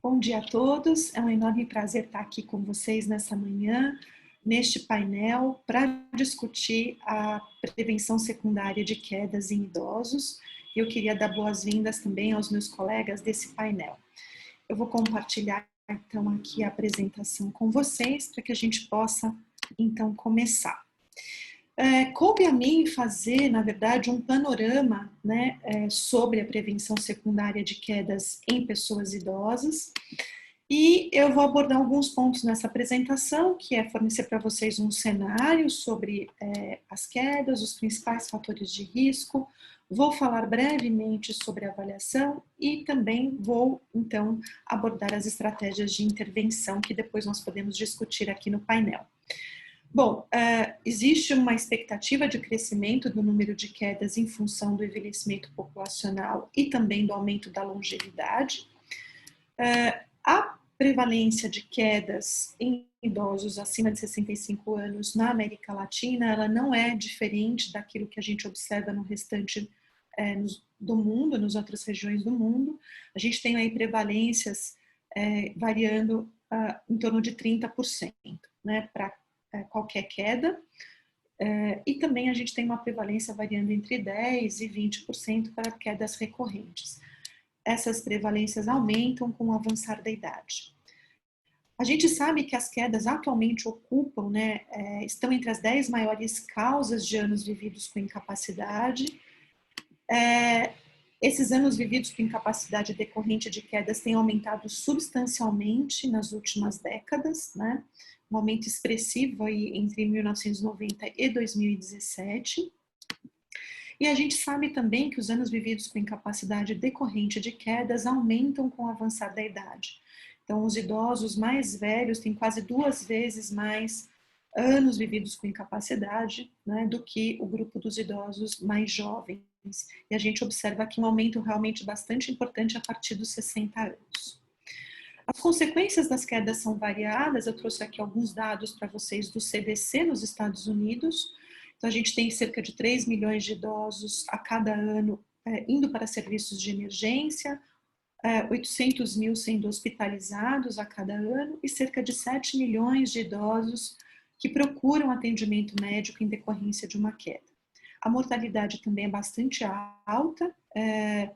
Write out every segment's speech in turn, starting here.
Bom dia a todos, é um enorme prazer estar aqui com vocês nessa manhã, neste painel, para discutir a prevenção secundária de quedas em idosos. Eu queria dar boas-vindas também aos meus colegas desse painel. Eu vou compartilhar então aqui a apresentação com vocês, para que a gente possa então começar. Coube a mim fazer, na verdade, um panorama, né, sobre a prevenção secundária de quedas em pessoas idosas, e eu vou abordar alguns pontos nessa apresentação, que é fornecer para vocês um cenário sobre as quedas, os principais fatores de risco, vou falar brevemente sobre a avaliação e também vou, então, abordar as estratégias de intervenção que depois nós podemos discutir aqui no painel. Bom, existe uma expectativa de crescimento do número de quedas em função do envelhecimento populacional e também do aumento da longevidade. A prevalência de quedas em idosos acima de 65 anos na América Latina, ela não é diferente daquilo que a gente observa no restante do mundo, nas outras regiões do mundo. A gente tem aí prevalências variando em torno de 30%, né, para qualquer queda, e também a gente tem uma prevalência variando entre 10% e 20% para quedas recorrentes. Essas prevalências aumentam com o avançar da idade. A gente sabe que as quedas atualmente ocupam, né, estão entre as 10 maiores causas de anos vividos com incapacidade. Esses anos vividos com incapacidade decorrente de quedas têm aumentado substancialmente nas últimas décadas, né? Um aumento expressivo aí entre 1990 e 2017. E a gente sabe também que os anos vividos com incapacidade decorrente de quedas aumentam com o avançar da idade. Então, os idosos mais velhos têm quase 2 vezes mais anos vividos com incapacidade, né, do que o grupo dos idosos mais jovens. E a gente observa aqui um aumento realmente bastante importante a partir dos 60 anos. As consequências das quedas são variadas, eu trouxe aqui alguns dados para vocês do CDC nos Estados Unidos. Então, a gente tem cerca de 3 milhões de idosos a cada ano indo para serviços de emergência, 800 mil sendo hospitalizados a cada ano e cerca de 7 milhões de idosos que procuram atendimento médico em decorrência de uma queda. A mortalidade também é bastante alta,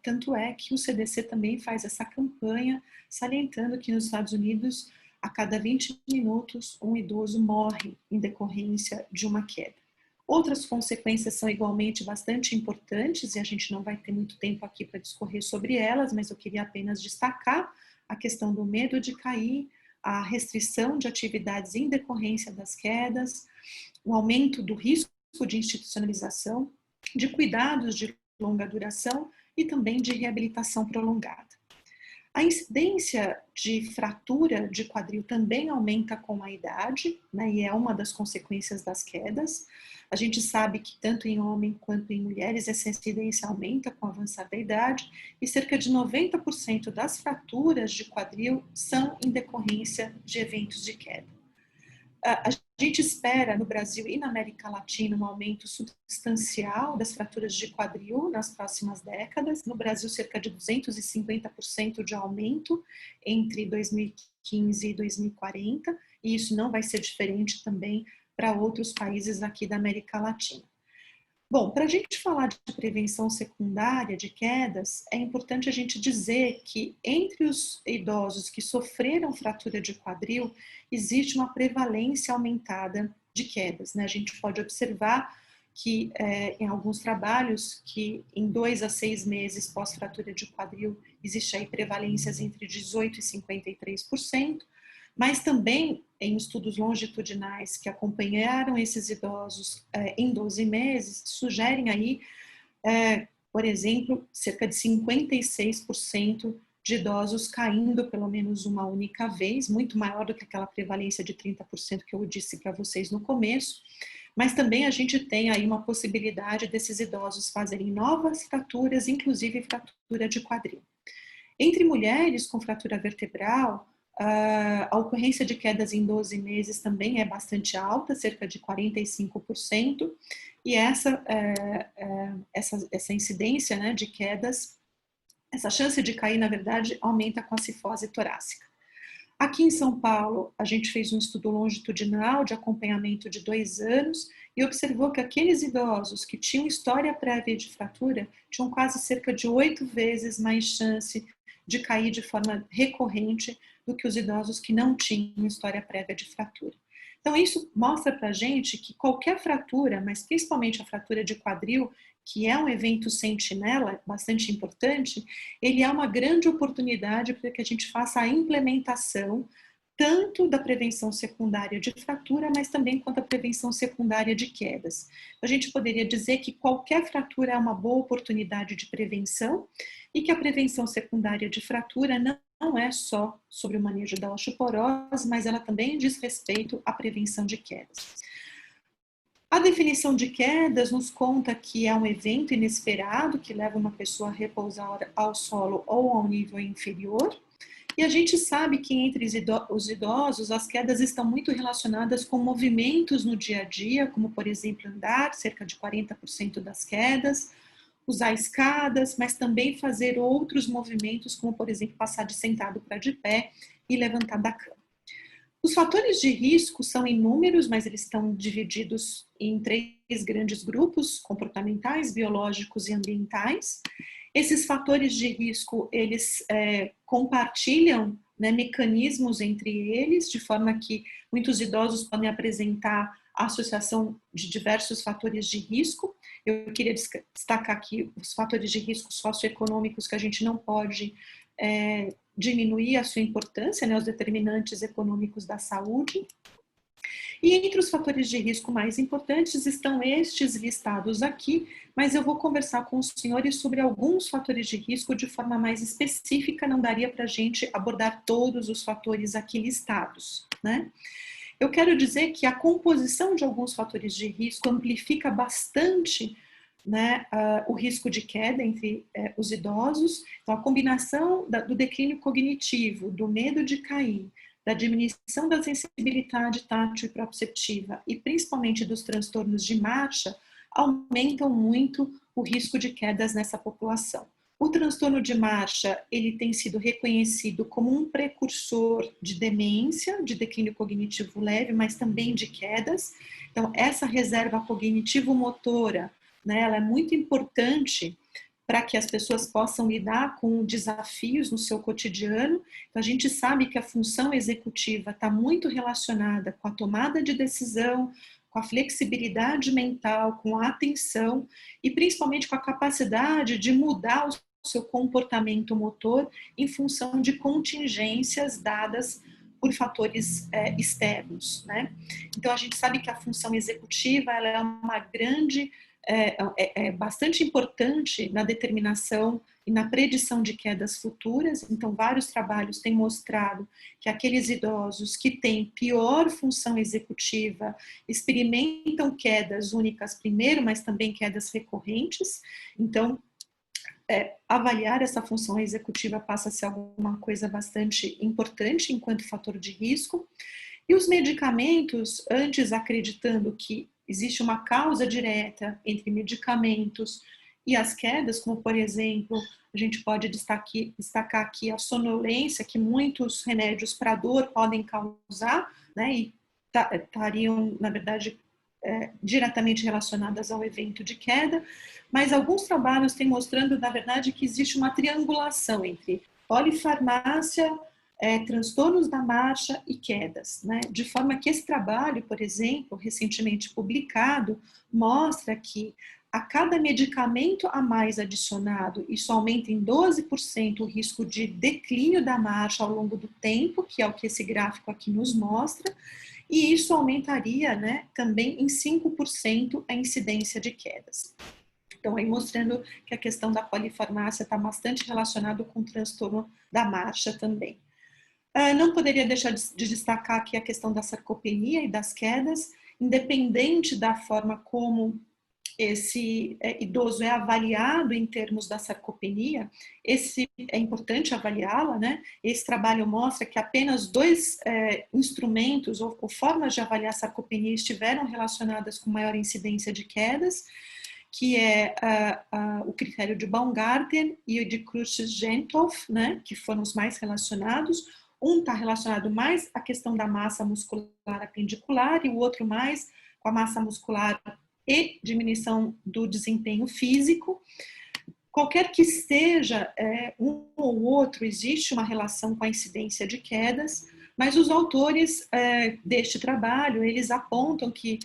tanto é que o CDC também faz essa campanha salientando que nos Estados Unidos, a cada 20 minutos, um idoso morre em decorrência de uma queda. Outras consequências são igualmente bastante importantes e a gente não vai ter muito tempo aqui para discorrer sobre elas, mas eu queria apenas destacar a questão do medo de cair, a restrição de atividades em decorrência das quedas, o aumento do risco de institucionalização, de cuidados de longa duração e também de reabilitação prolongada. A incidência de fratura de quadril também aumenta com a idade, né, e é uma das consequências das quedas. A gente sabe que tanto em homem quanto em mulheres essa incidência aumenta com o avançar da idade e cerca de 90% das fraturas de quadril são em decorrência de eventos de queda. A gente espera no Brasil e na América Latina um aumento substancial das fraturas de quadril nas próximas décadas. No Brasil, cerca de 250% de aumento entre 2015 e 2040, e isso não vai ser diferente também para outros países aqui da América Latina. Bom, para a gente falar de prevenção secundária de quedas, é importante a gente dizer que entre os idosos que sofreram fratura de quadril, existe uma prevalência aumentada de quedas, né? A gente pode observar que em alguns trabalhos que em 2 a 6 meses pós-fratura de quadril existe aí prevalências entre 18% e 53%, mas também em estudos longitudinais que acompanharam esses idosos em 12 meses, sugerem aí, por exemplo, cerca de 56% de idosos caindo pelo menos uma única vez, muito maior do que aquela prevalência de 30% que eu disse para vocês no começo, mas também a gente tem aí uma possibilidade desses idosos fazerem novas fraturas, inclusive fratura de quadril. Entre mulheres com fratura vertebral, a ocorrência de quedas em 12 meses também é bastante alta, cerca de 45%, e essa incidência, né, de quedas essa chance de cair, na verdade, aumenta com a cifose torácica. Aqui em São Paulo, a gente fez um estudo longitudinal de acompanhamento de 2 anos e observou que aqueles idosos que tinham história prévia de fratura tinham quase cerca de 8 vezes mais chance de cair de forma recorrente do que os idosos que não tinham história prévia de fratura. Então, isso mostra para a gente que qualquer fratura, mas principalmente a fratura de quadril, que é um evento sentinela bastante importante, ele é uma grande oportunidade para que a gente faça a implementação tanto da prevenção secundária de fratura, mas também quanto a prevenção secundária de quedas. A gente poderia dizer que qualquer fratura é uma boa oportunidade de prevenção e que a prevenção secundária de fratura não é só sobre o manejo da osteoporose, mas ela também diz respeito à prevenção de quedas. A definição de quedas nos conta que é um evento inesperado que leva uma pessoa a repousar ao solo ou ao nível inferior. E a gente sabe que entre os idosos, as quedas estão muito relacionadas com movimentos no dia a dia, como, por exemplo, andar, cerca de 40% das quedas, usar escadas, mas também fazer outros movimentos, como, por exemplo, passar de sentado para de pé e levantar da cama. Os fatores de risco são inúmeros, mas eles estão divididos em 3 grandes grupos: comportamentais, biológicos e ambientais. Esses fatores de risco, eles compartilham, né, mecanismos entre eles, de forma que muitos idosos podem apresentar a associação de diversos fatores de risco. Eu queria destacar aqui os fatores de risco socioeconômicos que a gente não pode diminuir a sua importância, né, os determinantes econômicos da saúde. E entre os fatores de risco mais importantes estão estes listados aqui, mas eu vou conversar com os senhores sobre alguns fatores de risco de forma mais específica, não daria para a gente abordar todos os fatores aqui listados, né? Eu quero dizer que a composição de alguns fatores de risco amplifica bastante, né, o risco de queda entre os idosos. Então, a combinação do declínio cognitivo, do medo de cair, da diminuição da sensibilidade tátil e proprioceptiva e principalmente dos transtornos de marcha, aumentam muito o risco de quedas nessa população. O transtorno de marcha, ele tem sido reconhecido como um precursor de demência, de declínio cognitivo leve, mas também de quedas. Então, essa reserva cognitivo-motora, né, ela é muito importante para que as pessoas possam lidar com desafios no seu cotidiano. Então, a gente sabe que a função executiva está muito relacionada com a tomada de decisão, com a flexibilidade mental, com a atenção e principalmente com a capacidade de mudar o seu comportamento motor em função de contingências dadas por fatores externos, né? Então, a gente sabe que a função executiva ela é uma grande bastante importante na determinação e na predição de quedas futuras. Então, vários trabalhos têm mostrado que aqueles idosos que têm pior função executiva experimentam quedas únicas primeiro, mas também quedas recorrentes. Então, avaliar essa função executiva passa a ser alguma coisa bastante importante enquanto fator de risco. E os medicamentos, antes acreditando que existe uma causa direta entre medicamentos e as quedas, como, por exemplo, a gente pode destacar aqui a sonolência, que muitos remédios para dor podem causar, né, e estariam, na verdade, diretamente relacionadas ao evento de queda, mas alguns trabalhos têm mostrando, na verdade, que existe uma triangulação entre polifarmácia, transtornos da marcha e quedas, né? De forma que esse trabalho, por exemplo, recentemente publicado, mostra que a cada medicamento a mais adicionado, isso aumenta em 12% o risco de declínio da marcha ao longo do tempo, que é o que esse gráfico aqui nos mostra, e isso aumentaria, né, também em 5% a incidência de quedas. Então, aí mostrando que a questão da polifarmácia está bastante relacionado com o transtorno da marcha também. Não poderia deixar de destacar aqui a questão da sarcopenia e das quedas, independente da forma como esse idoso é avaliado em termos da sarcopenia, é importante avaliá-la, né? Esse trabalho mostra que apenas 2 instrumentos ou formas de avaliar a sarcopenia estiveram relacionadas com maior incidência de quedas, que é o critério de Baumgarten e o de Khrushchev-Gentov, né, que foram os mais relacionados. Um está relacionado mais à questão da massa muscular apendicular e o outro mais com a massa muscular e diminuição do desempenho físico. Qualquer que seja um ou outro, existe uma relação com a incidência de quedas, mas os autores deste trabalho, eles apontam que,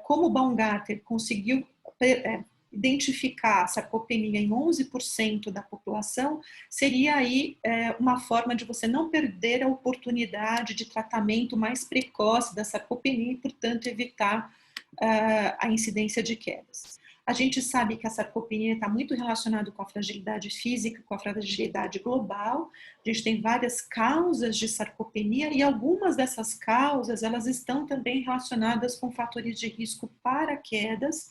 como Baumgarten conseguiu identificar a sarcopenia em 11% da população, seria aí uma forma de você não perder a oportunidade de tratamento mais precoce da sarcopenia e, portanto, evitar a incidência de quedas. A gente sabe que a sarcopenia está muito relacionada com a fragilidade física, com a fragilidade global. A gente tem várias causas de sarcopenia e algumas dessas causas, elas estão também relacionadas com fatores de risco para quedas,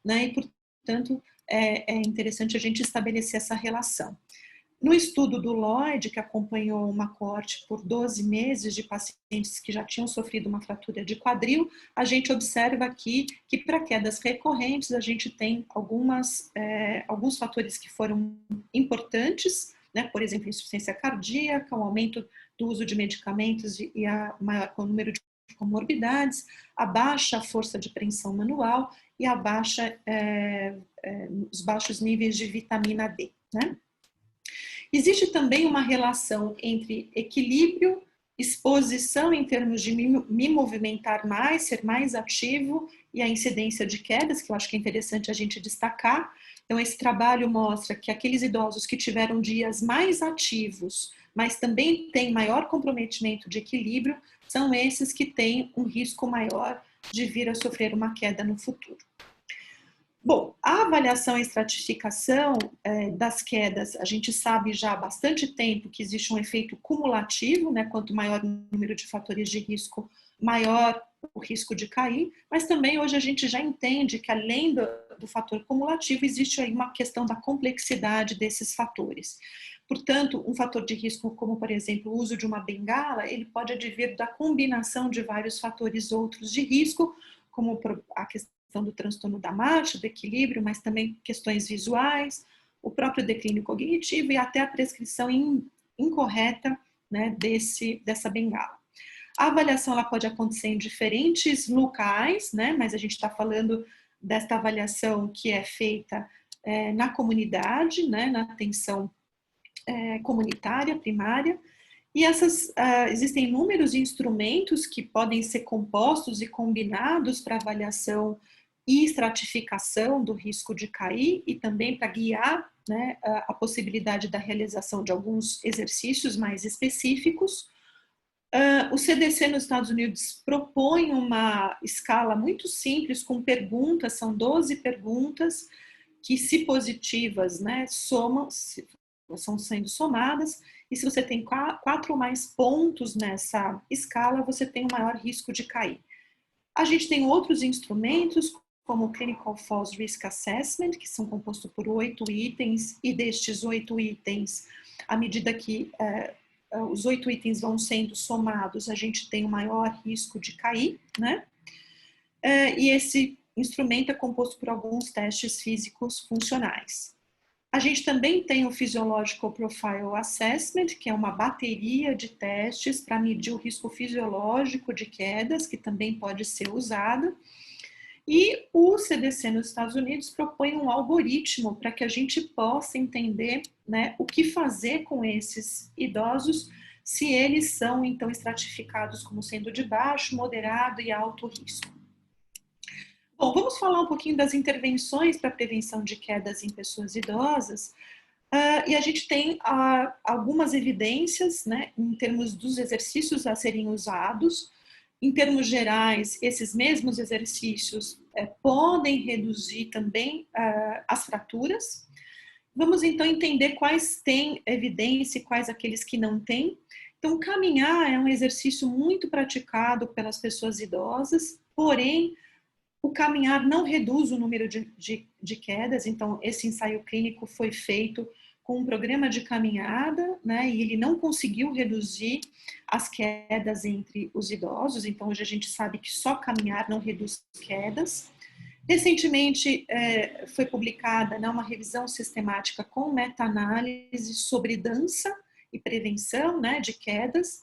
né? E, portanto, é interessante a gente estabelecer essa relação. No estudo do Lloyd, que acompanhou uma coorte por 12 meses de pacientes que já tinham sofrido uma fratura de quadril, a gente observa aqui que para quedas recorrentes a gente tem alguns fatores que foram importantes, né? Por exemplo, insuficiência cardíaca, o aumento do uso de medicamentos e a maior número de comorbidades, a baixa força de preensão manual e a os baixos níveis de vitamina D, né? Existe também uma relação entre equilíbrio, exposição em termos de me movimentar mais, ser mais ativo e a incidência de quedas, que eu acho que é interessante a gente destacar. Então, esse trabalho mostra que aqueles idosos que tiveram dias mais ativos, mas também têm maior comprometimento de equilíbrio, são esses que têm um risco maior de vir a sofrer uma queda no futuro. Bom, a avaliação e estratificação das quedas, a gente sabe já há bastante tempo que existe um efeito cumulativo, né? Quanto maior o número de fatores de risco, maior o risco de cair, mas também hoje a gente já entende que além do fator cumulativo, existe aí uma questão da complexidade desses fatores. Portanto, um fator de risco como, por exemplo, o uso de uma bengala, ele pode advir da combinação de vários fatores outros de risco, como a questão do transtorno da marcha, do equilíbrio, mas também questões visuais, o próprio declínio cognitivo e até a prescrição incorreta, né, dessa bengala. A avaliação ela pode acontecer em diferentes locais, né, mas a gente está falando desta avaliação que é feita na comunidade, né, na atenção comunitária, primária. E existem inúmeros instrumentos que podem ser compostos e combinados para avaliação e estratificação do risco de cair e também para guiar, né, a possibilidade da realização de alguns exercícios mais específicos. O CDC nos Estados Unidos propõe uma escala muito simples com perguntas, são 12 perguntas que, se positivas, né, são sendo somadas, e se você tem 4 ou mais pontos nessa escala, você tem um maior risco de cair. A gente tem outros instrumentos, como o Clinical Falls Risk Assessment, que são compostos por 8 itens, e destes 8 itens, à medida que os 8 itens vão sendo somados, a gente tem um maior risco de cair, né? E esse instrumento é composto por alguns testes físicos funcionais. A gente também tem o Physiological Profile Assessment, que é uma bateria de testes para medir o risco fisiológico de quedas, que também pode ser usada. E o CDC nos Estados Unidos propõe um algoritmo para que a gente possa entender, né, o que fazer com esses idosos, se eles são, então, estratificados como sendo de baixo, moderado e alto risco. Bom, vamos falar um pouquinho das intervenções para a prevenção de quedas em pessoas idosas. E a gente tem algumas evidências, né, em termos dos exercícios a serem usados. Em termos gerais, esses mesmos exercícios podem reduzir também as fraturas. Vamos então entender quais têm evidência e quais aqueles que não têm. Então, caminhar é um exercício muito praticado pelas pessoas idosas, porém, o caminhar não reduz o número de quedas, então esse ensaio clínico foi feito com um programa de caminhada, né, e ele não conseguiu reduzir as quedas entre os idosos, então hoje a gente sabe que só caminhar não reduz quedas. Recentemente foi publicada, né, uma revisão sistemática com meta-análise sobre dança e prevenção, né, de quedas,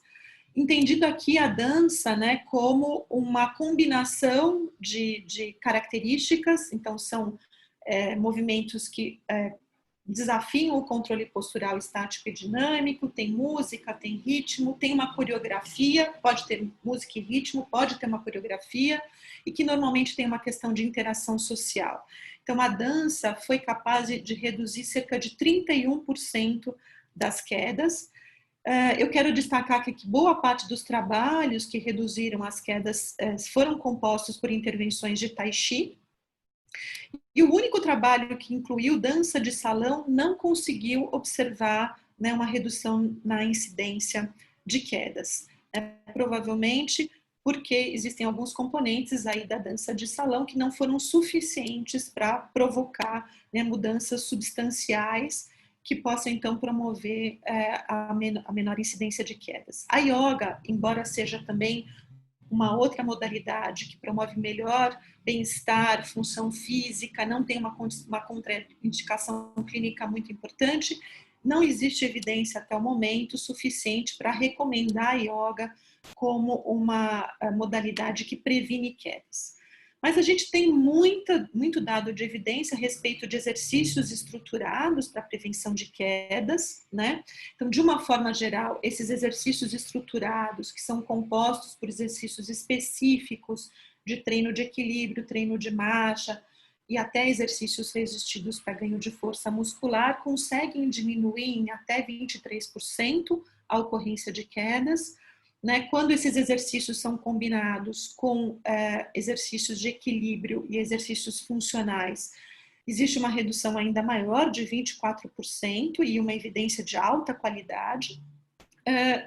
entendido aqui a dança, né, como uma combinação de características, então são movimentos que desafiam o controle postural estático e dinâmico, tem música, tem ritmo, tem uma coreografia, pode ter música e ritmo, pode ter uma coreografia, e que normalmente tem uma questão de interação social. Então, a dança foi capaz de reduzir cerca de 31% das quedas. Eu quero destacar que boa parte dos trabalhos que reduziram as quedas foram compostos por intervenções de Tai Chi, e o único trabalho que incluiu dança de salão não conseguiu observar, né, uma redução na incidência de quedas. Provavelmente porque existem alguns componentes aí da dança de salão que não foram suficientes para provocar, né, mudanças substanciais que possam então promover a menor incidência de quedas. A yoga, embora seja também uma outra modalidade que promove melhor bem-estar, função física, não tem uma contraindicação clínica muito importante, não existe evidência até o momento suficiente para recomendar a yoga como uma modalidade que previne quedas. Mas a gente tem muito dado de evidência a respeito de exercícios estruturados para prevenção de quedas, né? Então, de uma forma geral, esses exercícios estruturados, que são compostos por exercícios específicos de treino de equilíbrio, treino de marcha e até exercícios resistidos para ganho de força muscular, conseguem diminuir em até 23% a ocorrência de quedas, né, quando esses exercícios são combinados com exercícios de equilíbrio e exercícios funcionais, existe uma redução ainda maior, de 24%, e uma evidência de alta qualidade.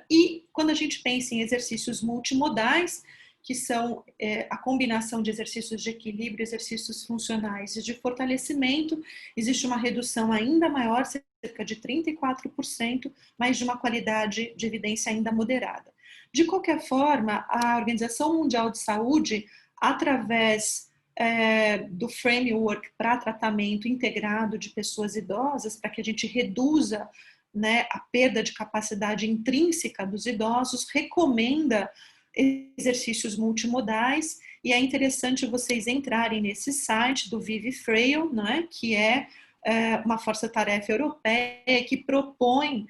E quando a gente pensa em exercícios multimodais, que são a combinação de exercícios de equilíbrio, exercícios funcionais e de fortalecimento, existe uma redução ainda maior, cerca de 34%, mas de uma qualidade de evidência ainda moderada. De qualquer forma, a Organização Mundial de Saúde, através do framework para tratamento integrado de pessoas idosas, para que a gente reduza, né, a perda de capacidade intrínseca dos idosos, recomenda exercícios multimodais, e é interessante vocês entrarem nesse site do Vivi Frail, né, que é uma força-tarefa europeia que propõe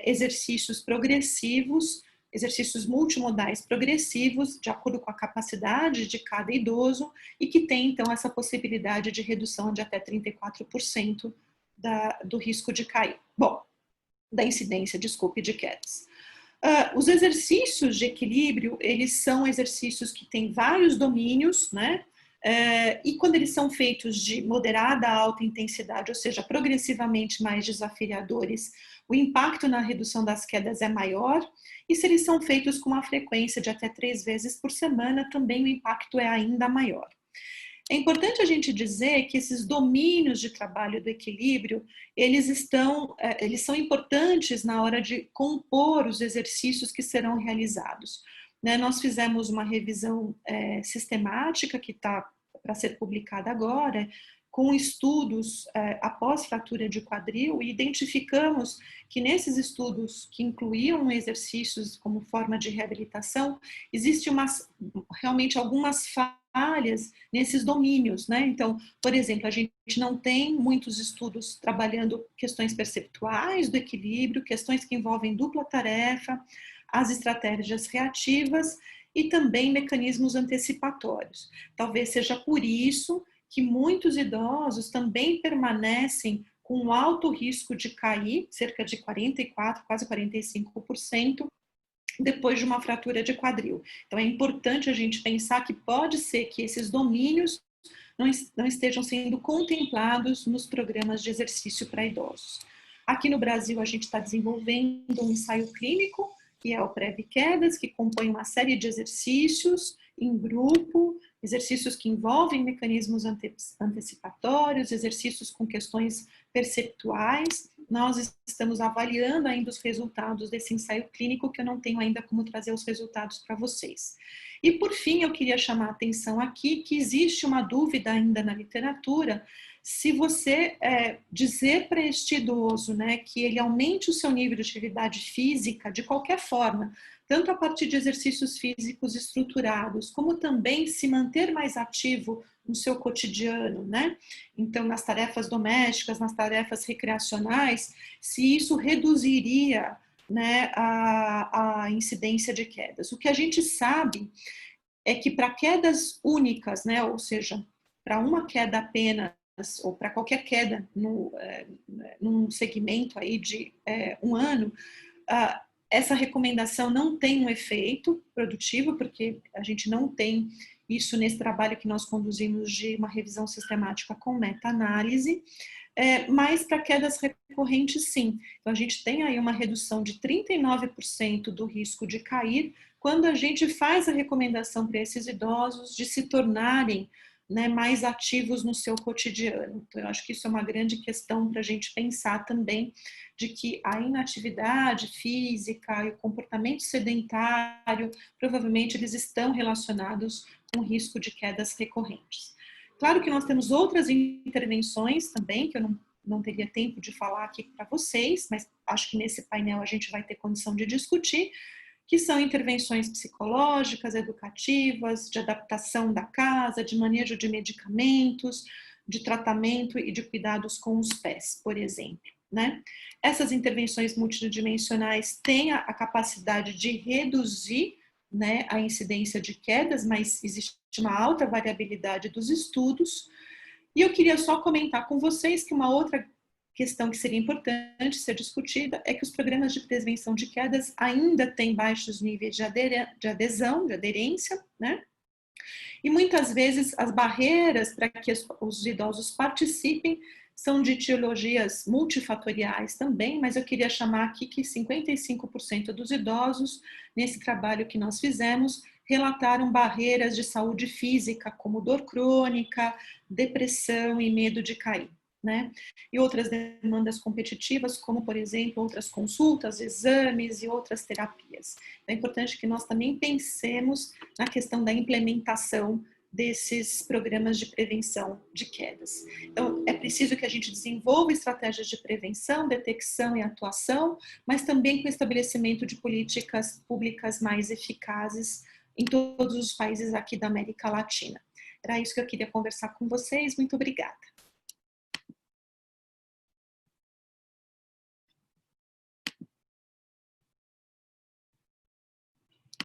exercícios progressivos, exercícios multimodais progressivos, de acordo com a capacidade de cada idoso, e que tem, então, essa possibilidade de redução de até 34% do risco de cair. Bom, da incidência, desculpe, de quedas. Os exercícios de equilíbrio, eles são exercícios que têm vários domínios, né? E quando eles são feitos de moderada a alta intensidade, ou seja, progressivamente mais desafiadores, o impacto na redução das quedas é maior, e se eles são feitos com uma frequência de até 3 vezes por semana, também o impacto é ainda maior. É importante a gente dizer que esses domínios de trabalho do equilíbrio, eles são importantes na hora de compor os exercícios que serão realizados. Né? Nós fizemos uma revisão sistemática que está para ser publicada agora, com estudos após fratura de quadril, e identificamos que nesses estudos que incluíam exercícios como forma de reabilitação, existem realmente algumas falhas nesses domínios, né? Então, por exemplo, a gente não tem muitos estudos trabalhando questões perceptuais do equilíbrio, questões que envolvem dupla tarefa, as estratégias reativas e também mecanismos antecipatórios. Talvez seja por isso que muitos idosos também permanecem com um alto risco de cair, cerca de 44%, quase 45%, depois de uma fratura de quadril. Então, é importante a gente pensar que pode ser que esses domínios não estejam sendo contemplados nos programas de exercício para idosos. Aqui no Brasil, a gente está desenvolvendo um ensaio clínico, que é o Prev-Quedas, que compõe uma série de exercícios em grupo, exercícios que envolvem mecanismos antecipatórios, exercícios com questões perceptuais, nós estamos avaliando ainda os resultados desse ensaio clínico, que eu não tenho ainda como trazer os resultados para vocês. E por fim, eu queria chamar a atenção aqui que existe uma dúvida ainda na literatura, se você dizer para este idoso, né, que ele aumente o seu nível de atividade física de qualquer forma, tanto a partir de exercícios físicos estruturados, como também se manter mais ativo no seu cotidiano, né? Então, nas tarefas domésticas, nas tarefas recreacionais, se isso reduziria, né, a incidência de quedas. O que a gente sabe é que para quedas únicas, né, ou seja, para uma queda apenas, ou para qualquer queda num segmento aí de um ano, essa recomendação não tem um efeito produtivo, porque a gente não tem isso nesse trabalho que nós conduzimos de uma revisão sistemática com meta-análise, mas para quedas recorrentes, sim. Então, a gente tem aí uma redução de 39% do risco de cair quando a gente faz a recomendação para esses idosos de se tornarem, né, mais ativos no seu cotidiano. Então, eu acho que isso é uma grande questão para a gente pensar também, de que a inatividade física e o comportamento sedentário, provavelmente eles estão relacionados com o risco de quedas recorrentes. Claro que nós temos outras intervenções também, que eu não teria tempo de falar aqui para vocês, mas acho que nesse painel a gente vai ter condição de discutir, que são intervenções psicológicas, educativas, de adaptação da casa, de manejo de medicamentos, de tratamento e de cuidados com os pés, por exemplo, né? Essas intervenções multidimensionais têm a capacidade de reduzir, né, a incidência de quedas, mas existe uma alta variabilidade dos estudos. E eu queria só comentar com vocês que uma outra questão que seria importante ser discutida é que os programas de prevenção de quedas ainda têm baixos níveis de adesão, de aderência, né? E muitas vezes as barreiras para que os idosos participem são de etiologias multifatoriais também, mas eu queria chamar aqui que 55% dos idosos, nesse trabalho que nós fizemos, relataram barreiras de saúde física, como dor crônica, depressão e medo de cair, né? E outras demandas competitivas, como, por exemplo, outras consultas, exames e outras terapias. É importante que nós também pensemos na questão da implementação desses programas de prevenção de quedas. Então, é preciso que a gente desenvolva estratégias de prevenção, detecção e atuação, mas também com o estabelecimento de políticas públicas mais eficazes em todos os países aqui da América Latina. Era isso que eu queria conversar com vocês. Muito obrigada.